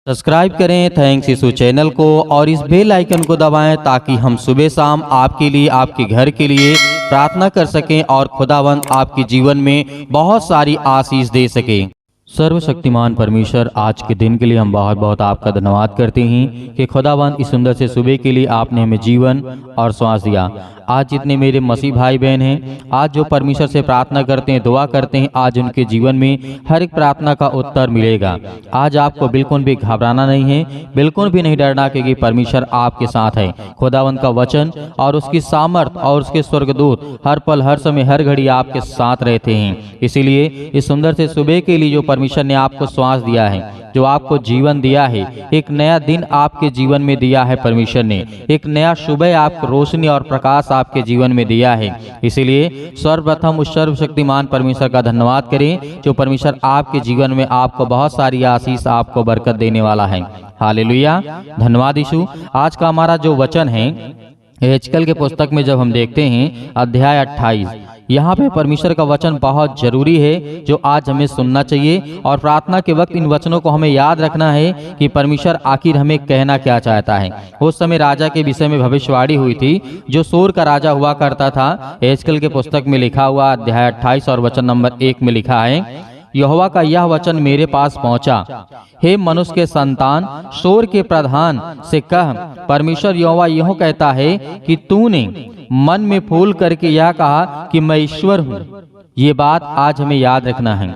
Subscribe करें thanks यीशु channel को और इस बेल आइकन को दबाएं ताकि हम सुबह शाम आपके लिए आपके घर के लिए प्रार्थना कर सकें और खुदावंद आपके जीवन में बहुत सारी आशीष दे सके। सर्वशक्तिमान परमेश्वर, आज के दिन के लिए हम बहुत बहुत आपका धन्यवाद करते हैं कि खुदावंद इस सुंदर से सुबह के लिए आपने हमें जीवन और श्वास दिया। आज जितने मेरे मसीह भाई बहन हैं, आज जो परमेश्वर से प्रार्थना करते हैं, दुआ करते हैं, आज उनके जीवन में हर एक प्रार्थना का उत्तर मिलेगा। आज आपको बिल्कुल भी घबराना नहीं है, बिल्कुल भी नहीं डरना, क्योंकि परमेश्वर आपके साथ है। खुदावंद का वचन और उसकी सामर्थ और उसके स्वर्गदूत हर पल हर समय हर घड़ी आपके साथ रहते हैं। इसीलिए इस सुंदर से सुबह के लिए जो परमेश्वर ने आपको श्वास दिया है, जो आपको जीवन दिया है, एक नया दिन आपके जीवन में दिया है परमेश्वर ने, एक नया सुबह आपको रोशनी और प्रकाश आपके जीवन में दिया है। इसीलिए सर्वप्रथम उस सर्वशक्तिमान परमेश्वर का धन्यवाद करें जो परमेश्वर आपके जीवन में आपको बहुत सारी आशीष, आपको बरकत देने वाला है। हालेलुया, धन्यवाद यीशु। आज का हमारा जो वचन है एजकल के पुस्तक में जब हम देखते हैं अध्याय 28, यहाँ पे परमेश्वर का वचन बहुत जरूरी है जो आज हमें सुनना चाहिए और प्रार्थना के वक्त इन वचनों को हमें याद रखना है कि परमेश्वर आखिर हमें कहना क्या चाहता है। उस समय राजा के विषय में भविष्यवाणी हुई थी जो सोर का राजा हुआ करता था। एजकल के पुस्तक में लिखा हुआ अध्याय 28 और वचन नंबर 1 में लिखा है, यहोवा का यह वचन मेरे पास पहुंचा, हे मनुष्य के संतान, सोर के प्रधान से कह, परमेश्वर यहोवा यूं कहता है कि तूने मन में फूल करके यह कहा कि मैं ईश्वर हूँ। ये बात आज हमें याद रखना है,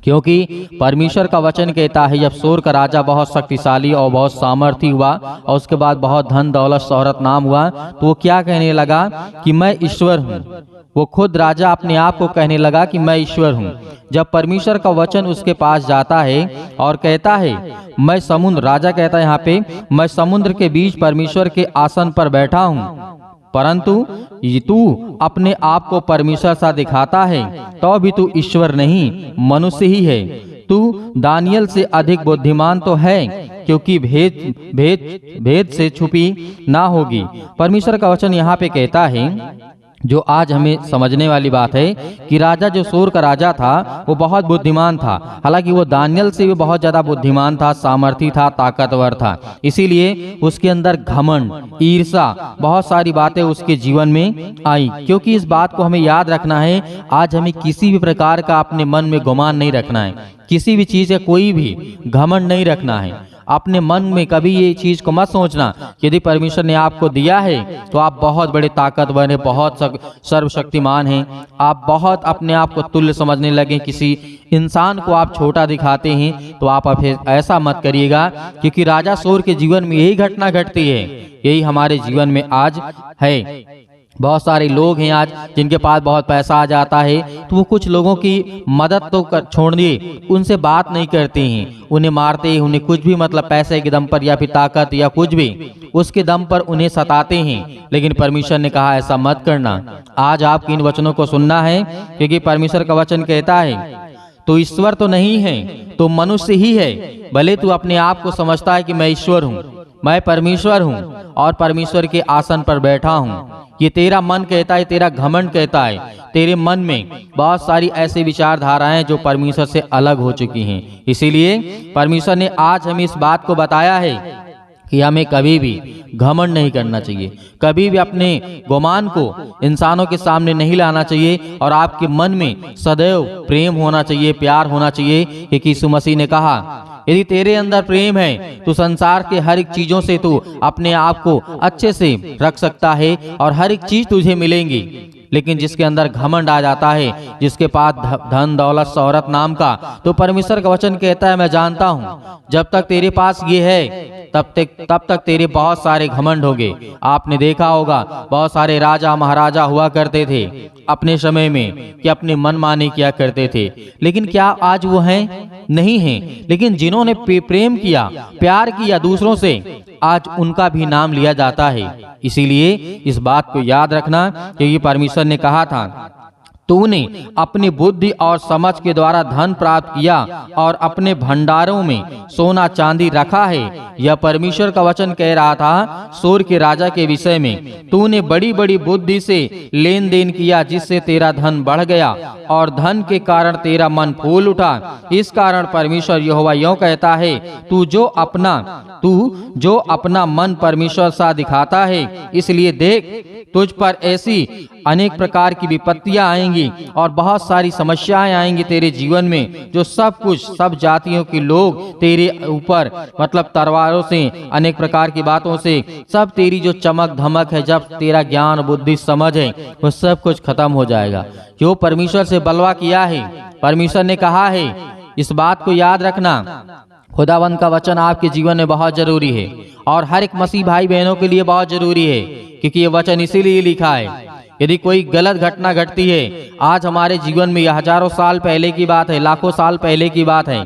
क्योंकि परमेश्वर का वचन कहता है जब सोर का राजा बहुत शक्तिशाली और बहुत सामर्थी हुआ और उसके बाद बहुत धन दौलत शोहरत नाम हुआ, तो वो क्या कहने लगा कि मैं ईश्वर हूँ। वो खुद राजा अपने आप को कहने लगा कि मैं ईश्वर हूँ। जब परमेश्वर का वचन उसके पास जाता है और कहता है मैं समुद्र, राजा कहता है यहाँ पे, मैं समुद्र के बीच परमेश्वर के आसन पर बैठा हूँ, परंतु तू अपने आप को परमेश्वर सा दिखाता है, तो भी तू ईश्वर नहीं मनुष्य ही है। तू दानियल से अधिक बुद्धिमान तो है, क्योंकि भेद से छुपी ना होगी। परमेश्वर का वचन यहाँ पे कहता है जो आज हमें समझने वाली बात है कि राजा जो सोर का राजा था वो बहुत बुद्धिमान था। हालांकि वो दानियल से भी बहुत ज्यादा बुद्धिमान था, सामर्थी था, ताकतवर था। इसीलिए उसके अंदर घमंड, ईर्ष्या, बहुत सारी बातें उसके जीवन में आई। क्योंकि इस बात को हमें याद रखना है, आज हमें किसी भी प्रकार का अपने मन में गुमान नहीं रखना है, किसी भी चीज का कोई भी घमंड नहीं रखना है। अपने मन में कभी ये चीज को मत सोचना यदि परमेश्वर ने आपको दिया है तो आप बहुत बड़े ताकतवर हैं, बहुत सर्वशक्तिमान हैं, आप बहुत अपने आप को तुल्य समझने लगे, किसी इंसान को आप छोटा दिखाते हैं, तो आप ऐसा मत करिएगा। क्योंकि राजा सोर के जीवन में यही घटना घटती है, यही हमारे जीवन में आज है। बहुत सारे लोग हैं आज जिनके पास बहुत पैसा आ जाता है तो वो कुछ लोगों की मदद तो छोड़ दिए, उनसे बात नहीं करते हैं, उन्हें मारते हैं, उन्हें कुछ भी मतलब पैसे के दम पर या फिर ताकत या कुछ भी उसके दम पर उन्हें सताते हैं। लेकिन परमेश्वर ने कहा ऐसा मत करना। आज आपको इन वचनों को सुनना है, क्योंकि परमेश्वर का वचन कहता है तो ईश्वर तो नहीं है, तो मनुष्य ही है। भले तू अपने आप को समझता है कि मैं ईश्वर हूँ, मैं परमेश्वर हूँ और परमेश्वर के आसन पर बैठा हूँ, ये तेरा मन कहता है, तेरा घमंड कहता है। तेरे मन में बहुत सारी ऐसी विचारधाराएं जो परमेश्वर से अलग हो चुकी हैं। इसीलिए परमेश्वर ने आज हमें इस बात को बताया है कि हमें कभी भी घमंड नहीं करना चाहिए, कभी भी अपने गुमान को इंसानों के सामने नहीं लाना चाहिए और आपके मन में सदैव प्रेम होना चाहिए, प्यार होना चाहिए। क्योंकि यीशु मसीह ने कहा यदि तेरे अंदर प्रेम है तो संसार के हर एक चीजों से तू अपने आप को अच्छे से रख सकता है और हर एक चीज तुझे मिलेंगी। लेकिन जिसके अंदर घमंड आ जाता है, जिसके पास धन दौलत शोहरत नाम का, तो परमेश्वर का वचन कहता है मैं जानता हूँ जब तक तेरे पास ये है तब तक तेरे बहुत सारे घमंड होंगे। आपने देखा होगा बहुत सारे राजा महाराजा हुआ करते थे अपने समय में कि अपने मनमानी किया करते थे, लेकिन क्या आज वो हैं? नहीं हैं। लेकिन जिन्होंने प्रेम किया, प्यार किया दूसरों से, आज उनका भी नाम लिया जाता है। इसीलिए इस बात को याद रखना, क्योंकि परमेश्वर ने कहा था तूने अपनी बुद्धि और समझ के द्वारा धन प्राप्त किया और अपने भंडारों में सोना चांदी रखा है। यह परमेश्वर का वचन कह रहा था सूर के राजा के विषय में। तूने बड़ी बड़ी बुद्धि से लेन देन किया, जिससे तेरा धन बढ़ गया और धन के कारण तेरा मन फूल उठा। इस कारण परमेश्वर यहोवा यूं कहता है, तू जो अपना मन परमेश्वर सा दिखाता है, इसलिए देख तुझ पर ऐसी अनेक प्रकार की विपत्तियां आएंगी और बहुत सारी समस्याएं आएंगी तेरे जीवन में, जो सब जातियों के लोग तेरे ऊपर मतलब तलवारों से, अनेक प्रकार की बातों से, सब तेरी जो चमक धमक है, जब तेरा ज्ञान बुद्धि समझ है, वो सब कुछ खत्म हो जाएगा। जो परमेश्वर से बलवा किया है, परमेश्वर ने कहा है, इस बात को याद रखना, खुदावंद का वचन आपके जीवन में बहुत जरूरी है और हर एक मसीह भाई बहनों के लिए बहुत जरूरी है, क्योंकि ये वचन इसीलिए लिखा है। यदि कोई गलत घटना घटती है आज हमारे जीवन में, यह हजारों साल पहले की बात है, लाखों साल पहले की बात है,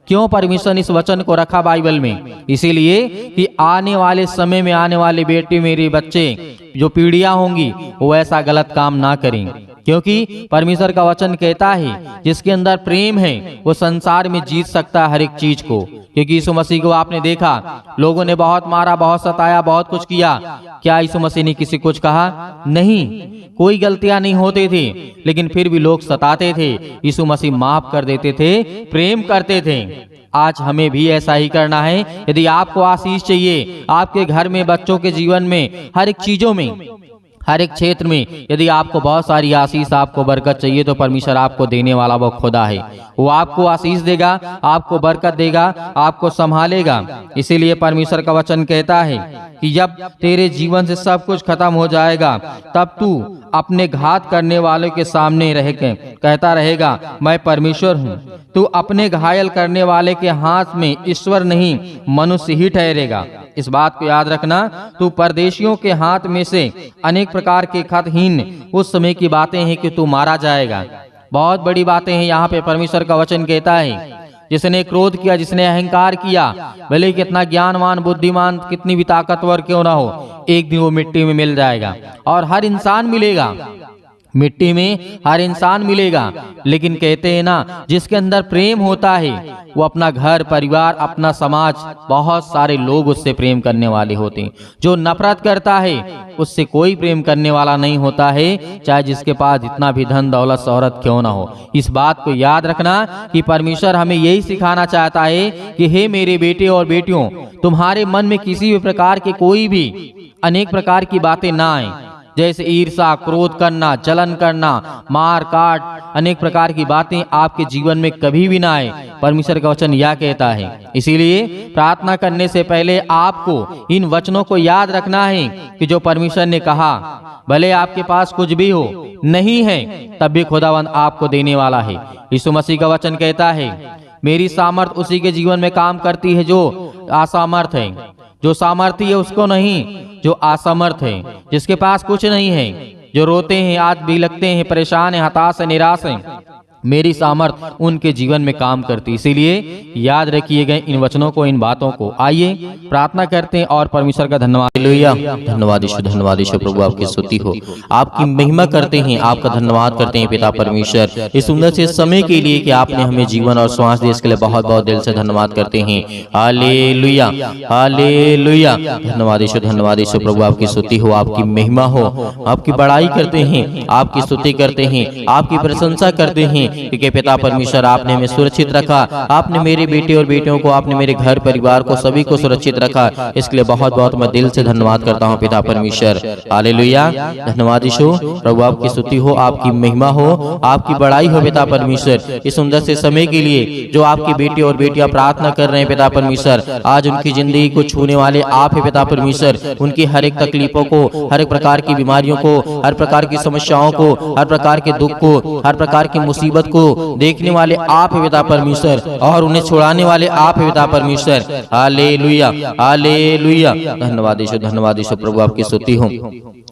क्यों परमेश्वर ने इस वचन को रखा बाइबल में? इसीलिए कि आने वाले समय में आने वाले बेटे मेरे बच्चे जो पीढ़ियां होंगी वो ऐसा गलत काम ना करें, क्योंकि परमेश्वर का वचन कहता है जिसके अंदर प्रेम है वो संसार में जीत सकता है हर एक चीज को। क्योंकि यीशु मसीह को आपने देखा, लोगों ने बहुत मारा, बहुत सताया, बहुत कुछ किया, क्या यीशु मसीह ने किसी कुछ कहा? नहीं, कोई गलतियां नहीं होती थी, लेकिन फिर भी लोग सताते थे, यीशु मसीह माफ कर देते थे, प्रेम करते थे। आज हमें भी ऐसा ही करना है। यदि आपको आशीष चाहिए आपके घर में, बच्चों के जीवन में, हर एक चीजों में, हर एक क्षेत्र में, यदि आपको बहुत सारी आशीष, आपको बरकत चाहिए, तो परमेश्वर आपको देने वाला वो खुदा है। वो आपको आशीष देगा, आपको बरकत देगा, आपको संभालेगा। इसीलिए परमेश्वर का वचन कहता है कि जब तेरे जीवन से सब कुछ खत्म हो जाएगा, तब तू अपने घात करने वालों के सामने रह के कहता रहेगा, मैं परमेश्वर हूँ। तू अपने घायल करने वाले के हाथ में ईश्वर नहीं मनुष्य ही ठहरेगा। इस बात को याद रखना, तू परदेशियों के हाथ में से अनेक प्रकार के खतहीन उस समय की बातें हैं कि तू मारा जाएगा। बहुत बड़ी बातें हैं यहाँ पे परमेश्वर का वचन कहता है। जिसने क्रोध किया, जिसने अहंकार किया, भले कितना ज्ञानवान, बुद्धिमान, कितनी भी ताकतवर क्यों ना हो, एक दिन वो मिट्टी में मिल जाएगा। और हर इंसान मिलेगा, मिट्टी में हर इंसान मिलेगा। लेकिन कहते हैं ना, जिसके अंदर प्रेम होता है वो अपना घर परिवार, अपना समाज, बहुत सारे लोग उससे प्रेम करने वाले होते हैं। जो नफरत करता है उससे कोई प्रेम करने वाला नहीं होता है, चाहे जिसके पास जितना भी धन दौलत शोहरत क्यों ना हो। इस बात को याद रखना कि परमेश्वर हमें यही सिखाना चाहता है कि हे मेरे बेटे और बेटियों, तुम्हारे मन में किसी भी प्रकार के कोई भी अनेक प्रकार की बातें ना आए, जैसे ईर्ष्या, क्रोध करना, जलन करना, मार काट, अनेक प्रकार की बातें आपके जीवन में कभी भी ना आए। परमेश्वर का वचन यह कहता है। इसीलिए प्रार्थना करने से पहले आपको इन वचनों को याद रखना है कि जो परमेश्वर ने कहा, भले आपके पास कुछ भी हो, नहीं है तब भी खुदावंद आपको देने वाला है। यीशु मसीह का वचन कहता है, मेरी सामर्थ उसी के जीवन में काम करती है जो असमर्थ है। जो सामर्थ्य है उसको नहीं, जो असमर्थ है, जिसके पास कुछ नहीं है, जो रोते हैं, आज भी लगते हैं, परेशान हैं, हताश हैं, निराश हैं, मेरी सामर्थ उनके जीवन में काम करती। इसीलिए याद रखिए गए इन वचनों को, इन बातों को। आइए प्रार्थना करते हैं और परमेश्वर का धन्यवाद। हालेलुया, धन्यवाद यीशु प्रभु, आपकी स्तुति हो, आपकी महिमा करते हैं, आपका धन्यवाद करते हैं पिता परमेश्वर, इस सुंदर से समय के लिए कि आपने हमें जीवन और श्वास दिया, इसके लिए बहुत बहुत दिल से धन्यवाद करते हैं। हालेलुया, हालेलुया, धन्यवाद यीशु प्रभु, आपकी स्तुति हो, आपकी महिमा हो, आपकी बड़ाई करते हैं, आपकी स्तुति करते हैं, आपकी प्रशंसा करते हैं, क्योंकि पिता परमेश्वर आपने हमें सुरक्षित रखा, आपने मेरे बेटे और बेटियों को, आपने मेरे घर परिवार को, सभी को सुरक्षित रखा। इसके लिए बहुत बहुत मैं दिल से धन्यवाद करता हूँ पिता परमेश्वर। हालेलुया, धन्यवाद यीशु प्रभु, आपकी स्तुति हो, आपकी महिमा हो, आपकी बड़ाई हो पिता परमेश्वर। इस सुंदर से समय के लिए जो आपके बेटे और बेटियां प्रार्थना कर रहे हैं पिता परमेश्वर, आज उनकी जिंदगी को छूने वाले आप है पिता परमेश्वर। उनकी हर एक तकलीफों को, हर एक प्रकार की बीमारियों को, हर प्रकार की समस्याओं को, हर प्रकार के दुख को, हर प्रकार की मुसीबत को देखने वाले आप है पिता परमेश्वर, और उन्हें छुड़ाने वाले आप है पिता परमेश्वर। हालेलुया, हालेलुया, धन्यवाद यीशु प्रभु, आपकी स्तुति हो।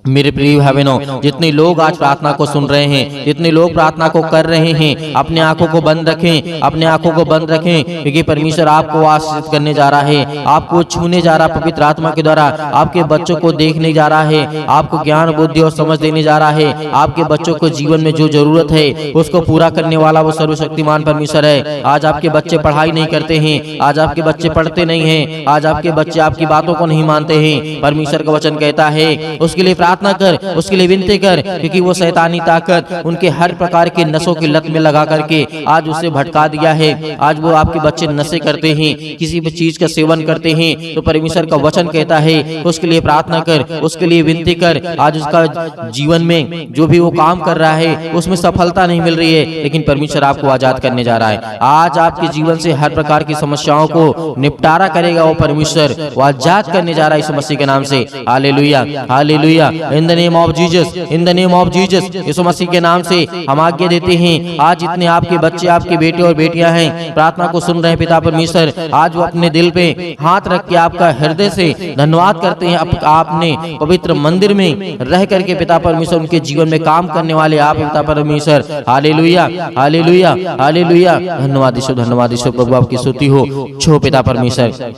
मेरे प्रिय भाई बहनों, जितने लोग आज प्रार्थना को सुन रहे हैं, जितने लोग प्रार्थना को कर रहे हैं, अपने आंखों को बंद रखें, अपने आंखों को बंद रखें, क्योंकि परमेश्वर आपको आशीषित करने जा रहा है, आपको छूने जा रहा है पवित्र आत्मा के द्वारा, आपके बच्चों को देखने जा रहा है, आपको ज्ञान बुद्धि और समझ देने जा रहा है, आपके बच्चों को जीवन में जो जरूरत है उसको पूरा करने वाला वो सर्वशक्तिमान परमेश्वर है। आज आपके बच्चे पढ़ाई नहीं करते हैं, आज आपके बच्चे पढ़ते नहीं हैं, आज आपके बच्चे आपकी बातों को नहीं मानते हैं, परमेश्वर का वचन कहता है उसके लिए प्रार्थना कर, उसके लिए विनती कर, क्योंकि वो शैतानी ताकत उनके हर प्रकार के नशों की लत में लगा करके आज उसे भटका दिया है। आज वो आपके बच्चे नशे करते हैं, किसी भी चीज का सेवन करते हैं, तो परमेश्वर का वचन कहता है उसके लिए प्रार्थना कर, उसके लिए विनती कर। आज उसका जीवन में जो भी वो काम कर रहा है उसमें सफलता नहीं मिल रही है, लेकिन परमेश्वर आपको आजाद करने जा रहा है। आज आपके जीवन से हर प्रकार की समस्याओं को निपटारा करेगा वो परमेश्वर, वो आजाद करने जा रहा है यीशु मसीह के नाम से। Hallelujah, hallelujah. In the name of Jesus, in the name of Jesus, यीशु मसीह के नाम से हम आज्ञा देते हैं। आज जितने आपके बच्चे, आपके बेटे और बेटियां हैं, प्रार्थना को सुन रहे हैं पिता परमेश्वर, आज वो अपने दिल पे हाथ रख के आपका हृदय से धन्यवाद करते हैं। आपने पवित्र मंदिर में रह करके पिता परमेश्वर उनके जीवन में काम करने वाले आप पिता परमेश्वर। Hallelujah, hallelujah, hallelujah. धन्यवाद ईश्वर, धन्यवाद ईश्वर, प्रभु आपकी स्तुति हो। छो पिता परमेश्वर,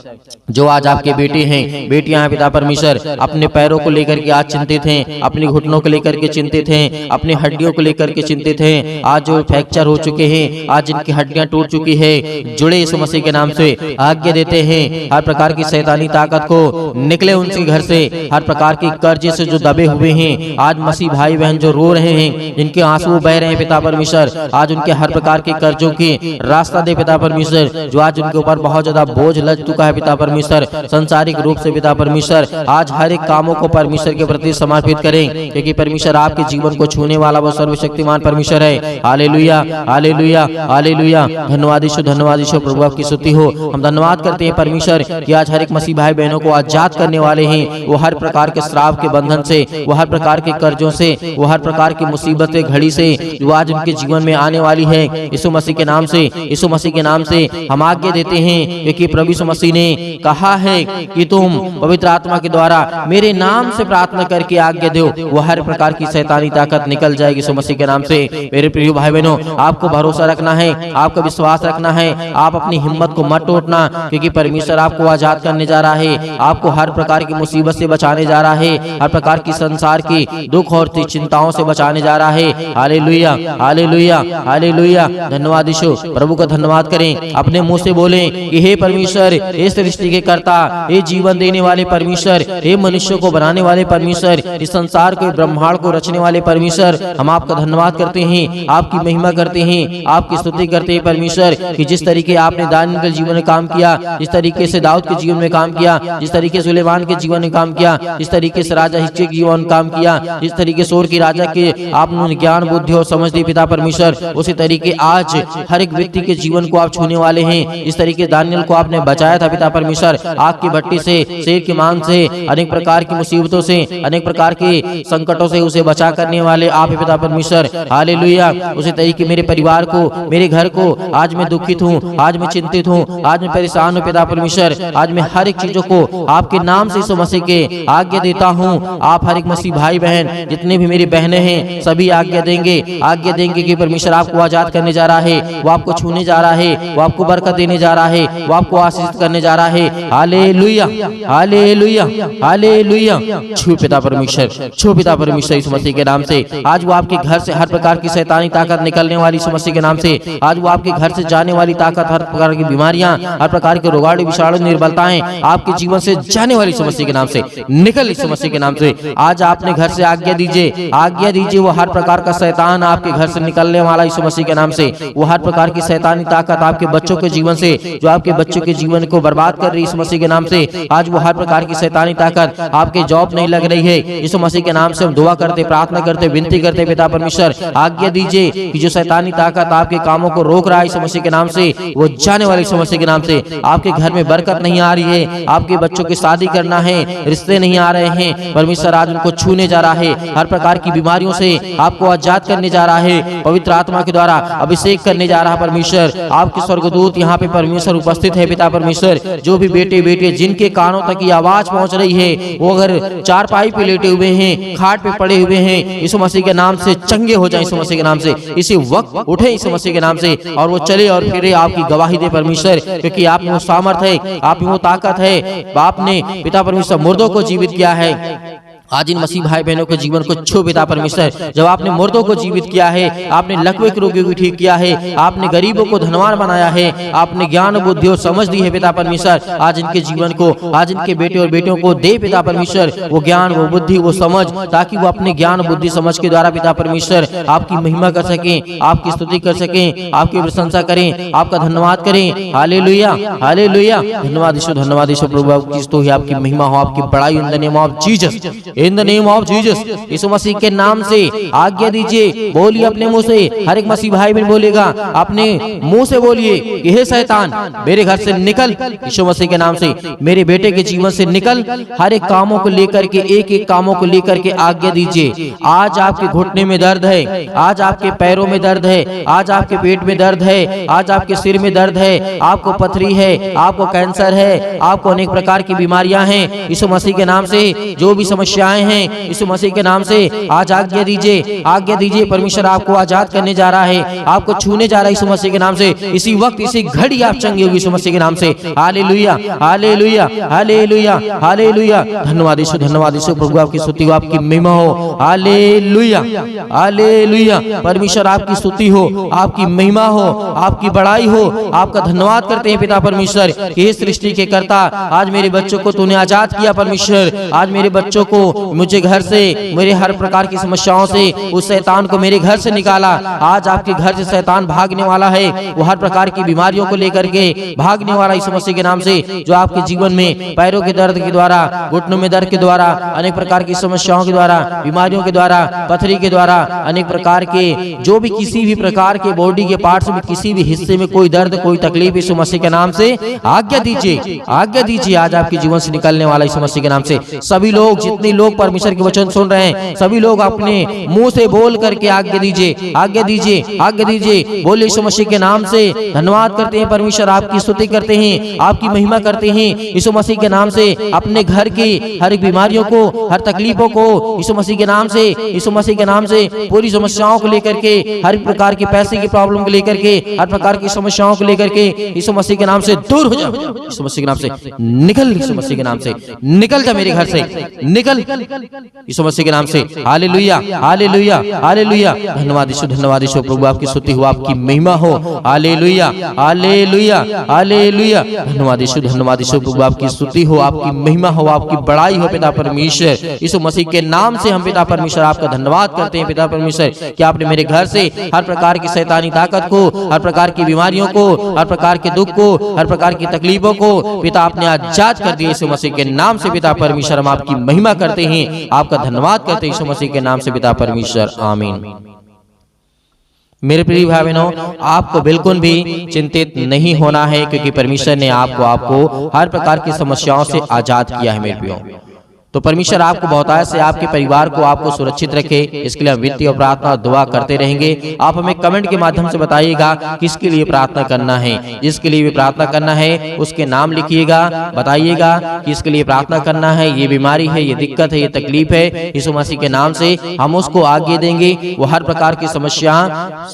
जो आज आपके बेटे हैं, बेटियां हैं पिता परमेश्वर, अपने पैरों को लेकर के आज चिंतित हैं, अपनी घुटनों को लेकर के चिंतित हैं, अपनी हड्डियों को लेकर के चिंतित हैं, आज जो फ्रैक्चर हो चुके हैं, आज जिनकी हड्डियां टूट चुकी है, जुड़े यीशु मसीह के नाम से आज्ञा देते हैं हर प्रकार की शैतानी ताकत को निकले उनके घर से, हर प्रकार की कर्ज से जो दबे हुए हैं, आज मसीह भाई बहन जो रो रहे हैं, जिनके आंसू बह रहे हैं पिता परमेश्वर, आज उनके हर प्रकार के कर्जों की रास्ता दे पिता परमेश्वर। जो आज उनके ऊपर बहुत ज्यादा बोझ लग चुका है पिता परमेश्वर, संसारिक रूप से पिता परमेश्वर, आज हर एक कामों को परमेश्वर के प्रति समर्पित करें, क्योंकि परमेश्वर आपके जीवन को छूने वाला वो सर्वशक्तिमान परमेश्वर है। Hallelujah, hallelujah, hallelujah. धन्यवाद ईश्वर, धन्यवाद ईश्वर, प्रभु आपकी स्तुति हो। हम धन्यवाद करते हैं परमेश्वर कि आज हर एक मसीह भाई बहनों को आजाद करने वाले हैं। वो हर प्रकार के श्राप के बंधन से, वो हर प्रकार के कर्जों से, वो हर प्रकार की मुसीबतें घड़ी से जो आज उनके जीवन में आने वाली है, यीशु मसीह के नाम से, यीशु मसीह के नाम से हम आज्ञा देते हैं, क्योंकि प्रभु यीशु मसीह ने कहा है कि तुम पवित्र आत्मा के द्वारा मेरे नाम से प्रार्थना करके आज्ञा दो, वो हर प्रकार की शैतानी ताकत निकल जाएगी यीशु मसीह के नाम से। मेरे प्रिय भाई बहनों, आपको भरोसा रखना है, आपका विश्वास रखना है, आप अपनी हिम्मत को मत टूटना, क्योंकि परमेश्वर आपको आजाद करने जा रहा है, आपको हर प्रकार की मुसीबत से बचाने जा रहा है, हर प्रकार की संसार की दुख और चिंताओं से बचाने जा रहा है। Hallelujah, hallelujah, hallelujah. धन्यवाद यीशु, प्रभु का धन्यवाद करें, अपने मुंह से बोलें कि हे परमेश्वर, हे सृष्टि के कर्ता, हे जीवन देने वाले परमेश्वर, हे मनुष्य को बनाने वाले परमेश्वर, इस संसार को, ब्रह्मांड को रचने वाले परमेश्वर, हम आपका धन्यवाद करते हैं, आपकी महिमा करते हैं, आपकी स्तुति करते हैं परमेश्वर, कि जिस तरीके आपने दानियेल के जीवन में काम किया, जिस तरीके से दाऊद के जीवन में काम किया, जिस तरीके से सुलेमान के जीवन में काम किया, जिस तरीके से राजा हिजकिय्याह के जीवन में काम किया, जिस तरीके से की राजा के आपने ज्ञान बुद्धि और समझ दी पिता परमेश्वर, उसी तरीके आज हर एक व्यक्ति के जीवन को आप छूने वाले हैं। इस तरीके दानियेल को आपने बचाया था पिता परमेश्वर, आग की भट्टी से, शेर के मांस से, अनेक प्रकार की मुसीबतों से, अनेक प्रकार के संकटों से उसे बचा करने वाले आप पिता परमेश्वर। हालेलुया। उसी तरीके मेरे परिवार को, मेरे घर को, आज मैं दुखित हूँ, आज मैं चिंतित हूँ, आज मैं परेशान हूँ पिता परमेश्वर, आज मैं हर एक चीजों को आपके नाम से यीशु मसीह के आज्ञा देता हूँ। आप हर एक मसीह भाई बहन, जितने भी मेरी बहनें हैं, सभी आज्ञा देंगे कि परमेश्वर आपको आजाद करने जा रहा है, वो आपको छूने जा रहा है, वो आपको बरकत देने जा रहा है, वो आपको आशीष करने जा रहा है। Hallelujah, hallelujah, hallelujah. छू पिता परमेश्वर, छू पिता परमेश्वर यीशु मसीह के नाम से। आज वो आपके घर से हर प्रकार की शैतानी ताकत निकलने वाली यीशु मसीह के नाम से। आज वो आपके घर से जाने वाली ताकत, हर प्रकार की बीमारियां, हर प्रकार के रोगाणु, विषाणु, निर्बलताएं आपके जीवन से जाने वाली यीशु मसीह के नाम से निकल यीशु मसीह के नाम से। आज आपने घर से आज्ञा दीजिए, आज्ञा दीजिए, वो हर प्रकार का शैतान आपके घर से निकलने वाला यीशु मसीह के नाम से। वो हर प्रकार की शैतानी ताकत आपके बच्चों के जीवन से, जो आपके बच्चों के जीवन को बर्बाद कर रही है यीशु मसीह के नाम से, आज वो हर प्रकार की शैतानी ताकत, आपके जॉब नहीं लग रही है, यीशु मसीह के नाम से हम दुआ करते, प्रार्थना करते, विनती करते पिता परमेश्वर, आज्ञा दीजिए कि जो शैतानी ताकत आपके कामों को रोक रहा है यीशु मसीह के नाम से, वो जाने वाले यीशु मसीह के नाम से। आपके घर में बरकत नहीं आ रही है, आपके बच्चों की शादी करना है, रिश्ते नहीं आ रहे हैं, परमेश्वर आज उनको छूने जा रहा है, हर प्रकार की बीमारियों से आपको आजाद करने जा रहा है, पवित्र आत्मा के द्वारा अभिषेक करने जा रहा है परमेश्वर। आपके स्वर्गदूत यहाँ पे परमेश्वर उपस्थित है पिता परमेश्वर। जो भी बेटे बेटे जिनके कानों तक ये आवाज पहुंच रही है, वो अगर चारपाई पे लेटे हुए हैं, खाट पे पड़े हुए हैं, यीशु मसीह के नाम से चंगे हो जाए, यीशु मसीह के नाम से इसी वक्त उठे यीशु मसीह के नाम से, और वो चले और फिरे आपकी गवाही दे परमेश्वर, क्योंकि आप में वो सामर्थ है, आप में वो ताकत है। आपने पिता परमेश्वर मुर्दों को जीवित किया है। आज इन मसीह भाई बहनों के जीवन को छू पिता परमेश्वर, जब आपने मुर्दों को जीवित किया है, आपने लकवे के रोगियों को ठीक किया है, आपने गरीबों को धनवान बनाया है, आपने ज्ञान बुद्धि और समझ दी है पिता परमेश्वर। आज इनके जीवन को, आज इनके बेटे और बेटियों को दे पिता परमेश्वर वो ज्ञान, वो बुद्धि, वो समझ, ताकि वो अपने ज्ञान बुद्धि समझ के द्वारा पिता परमेश्वर आपकी महिमा कर सकें, आपकी स्तुति कर सकें, आपकी प्रशंसा करें, आपका धन्यवाद करें। Hallelujah, hallelujah. धन्यवाद यीशु, धन्यवाद यीशु प्रभु, आपकी महिमा हो, आपकी बड़ाई in the name of Jesus, in the name of Jesus. यीशु मसीह के नाम से आज्ञा दीजिए, बोलिए अपने मुंह से, हर एक मसीह भाई बहन बोलेगा, अपने मुंह से बोलिए कि हे शैतान मेरे घर से निकल, यीशु मसीह के नाम से मेरे बेटे के जीवन से निकल। हर एक कामों को लेकर के, एक एक कामों को लेकर के आज्ञा दीजिए। आज आपके घुटने में दर्द है, आज आपके पैरों में दर्द है, आज आपके पेट में दर्द है, आज आपके सिर में दर्द है, आपको पथरी है, आपको कैंसर है, आपको अनेक प्रकार की बीमारियां हैं, यीशु मसीह के नाम से जो भी समस्याएं हैं, यीशु मसीह के नाम से आज आज्ञा दीजिए, आज्ञा दीजिए। परमेश्वर आपको आजाद करने जा रहा है, आपको छूने जा रहा है यीशु मसीह के नाम से। इसी वक्त, इसी घड़ी आप चंगे होगी यीशु मसीह के नाम से। Hallelujah, hallelujah, hallelujah, hallelujah. धन्यवाद यीशु, धन्यवाद यीशु प्रभु, आपकी स्तुति हो, आपकी महिमा हो। Hallelujah, hallelujah. परमेश्वर आपकी स्तुति हो, आपकी महिमा हो, आपकी बड़ाई हो। आपका धन्यवाद करते हैं पिता परमेश्वर कि इस सृष्टि के कर्ता, आज मेरे बच्चों को तूने आजाद किया परमेश्वर। आज मेरे बच्चों को, मुझे घर से, मेरे हर प्रकार की समस्याओं से, उस शैतान को मेरे घर से निकाला। आज आपके घर से शैतान भागने वाला है, वो हर प्रकार की बीमारियों को लेकर के भागने वाला यीशु मसीह के नाम से। जो आपके जीवन में पैरों के दर्द के द्वारा, घुटनों में दर्द के द्वारा, अनेक प्रकार की समस्याओं के द्वारा, बीमारियों के द्वारा, पथरी के द्वारा, अनेक प्रकार के जो भी किसी भी प्रकार के बॉडी के पार्ट्स में किसी भी हिस्से में कोई दर्द, कोई तकलीफ, यीशु मसीह के नाम से आज्ञा दीजिए, आज्ञा दीजिए। आज आपके जीवन से निकलने वाला यीशु मसीह के नाम से सभी लोग, जितने लोग परमेश्वर के वचन सुन रहे हैं, सभी लोग अपने मुंह से बोल करके आज्ञा दीजिए, आज्ञा दीजिए, आज्ञा दीजिए। बोले यीशु मसीह के नाम से धन्यवाद करते हैं परमेश्वर, आपकी स्तुति करते हैं, आपकी महिमा करते हैं यीशु मसीह के नाम से। अपने घर की हर बीमारियों को, हर तकलीफों को यीशु मसीह के नाम से, यीशु मसीह के नाम से, पूरी समस्याओं को लेकर के, हर प्रकार की पैसे की प्रॉब्लम को लेकर के, हर प्रकार की समस्याओं को लेकर के यीशु मसीह के नाम से दूर हो जाओ, यीशु मसीह के नाम से निकल, यीशु मसीह के नाम से निकल जा मेरे घर से, निकल यीशु मसीह के नाम से। Hallelujah, hallelujah, hallelujah. धन्यवाद यीशु, धन्यवाद यीशु प्रभु, आपकी स्तुति हो, आपकी महिमा हो। Hallelujah, hallelujah, hallelujah. धन्यवाद यीशु, धन्यवाद यीशु प्रभु, आपकी स्तुति हो, आपकी महिमा हो, आपकी बड़ाई हो पिता परमेश्वर। यीशु मसीह के नाम से हम पिता परमेश्वर आपका धन्यवाद करते हैं पिता परमेश्वर कि आपने मेरे घर से हर प्रकार की शैतानी ताकत को, हर प्रकार की बीमारियों को, हर प्रकार के दुख को, हर प्रकार की तकलीफों को पिता आपने आजाद कर दिया यीशु मसीह के नाम से पिता परमेश्वर। हम आपकी महिमा करते हैं, आपका धन्यवाद करते हैं यीशु मसीह के नाम से पिता परमेश्वर, आमीन। मेरे प्रिय भाई बहनों, आपको बिल्कुल भी चिंतित नहीं होना है, क्योंकि परमेश्वर ने आपको हर प्रकार की समस्याओं से आजाद किया है मेरे प्रियो। तो परमेश्वर आपको बहुतायत से, आपके परिवार को, आपको सुरक्षित रखे, इसके लिए हम विनती और प्रार्थना और दुआ करते रहेंगे। आप हमें कमेंट के माध्यम से बताइएगा किसके लिए प्रार्थना करना है। जिसके लिए भी प्रार्थना करना है उसके नाम लिखिएगा, बताइएगा कि इसके लिए प्रार्थना करना है, ये बीमारी है, ये दिक्कत है, ये तकलीफ है, यीशु मसीह के नाम से हम उसको आगे देंगे। वो हर प्रकार की समस्या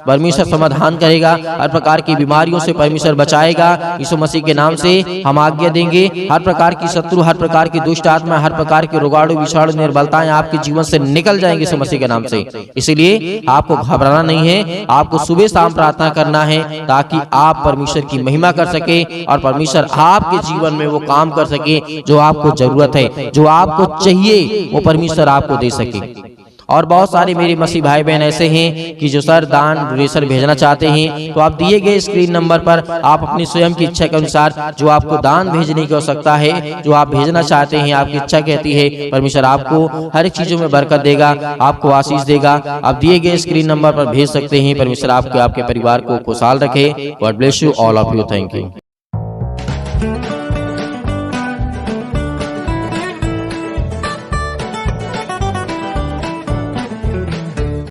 परमेश्वर समाधान करेगा, हर प्रकार की बीमारियों से परमेश्वर बचाएगा। यीशु मसीह के नाम से हम आज्ञा देंगे, हर प्रकार की शत्रु, हर प्रकार की दुष्ट आत्मा, हर प्रकार के रोगाणु, विषाणु, निर्बलताएं आपके जीवन से निकल जाएंगे यीशु मसीह के नाम से। इसलिए आपको घबराना नहीं है, आपको सुबह शाम प्रार्थना करना है, ताकि आप परमेश्वर की महिमा कर सके और परमेश्वर आपके जीवन में वो काम कर सके जो आपको जरूरत है, जो आपको चाहिए, वो परमेश्वर आपको दे सके। और बहुत सारे मेरे मसीह भाई बहन ऐसे हैं कि जो सर दान डोनेशन भेजना चाहते हैं, तो आप दिए गए स्क्रीन नंबर पर आप अपनी स्वयं की इच्छा के अनुसार जो आपको दान भेजने की आवश्यकता है, जो आप भेजना चाहते हैं, आपकी इच्छा कहती है, परमेश्वर आपको हर एक चीजों में बरकत देगा, आपको आशीष देगा। आप दिए गए स्क्रीन नंबर पर भेज सकते हैं। परमेश्वर आपके परिवार को खुशहाल रखे। God bless you all of you. Thank you.